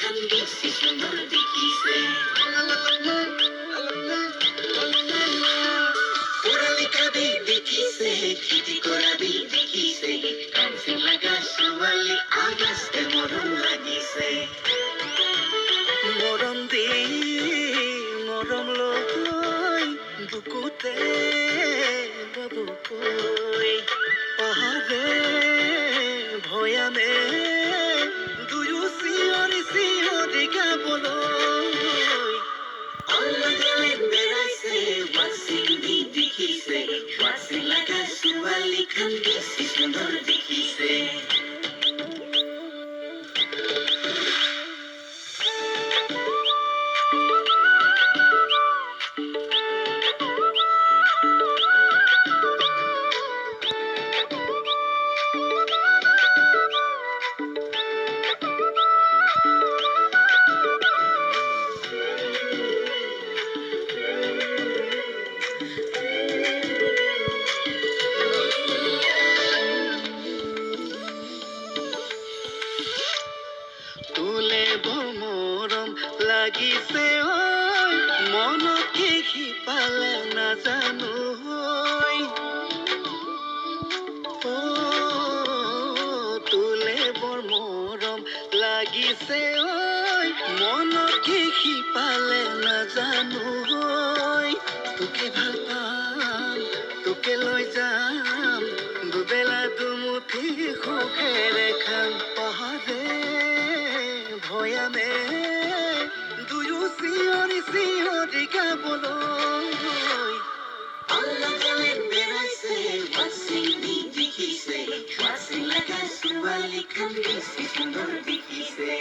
খান বেশি সুন্দর দেখিছে পড়ালেখাবি দেখিছে খেতি করাবি দেখিছে কামসিং লাগা ছোৱালী আগস্তে মৰম লাগিছে মৰম দি মৰম লৈ বুকুতে বাবুকৈ পাহাৰে ভৈয়ামে দুয়ো চিঞৰি গাবলৈ অলগলে বেৰাইছে ৱাচিং দি দেখিছে ৱাচিং লাগা ছোৱালী খান বেছি সুন্দৰ দেখিছে তোলে মৰম লাগিছে মনত কি সিপালে নাজানো তোলে বৰ মৰম লাগিছে মনত কি সিপালে নাজানো তোকে ভাল পাম তোকে লৈ যাম দুবেলা দুমুঠি সুখেৰে খাম পাহাৰে ভৈয়ামে দুয়ো চিঞৰি গাবলৈ অলগলে বেৰাইছে ৱাচিং দি দেখিছে ৱাচিং লাগা ছোৱালী খান বেছি সুন্দৰ দেখিছে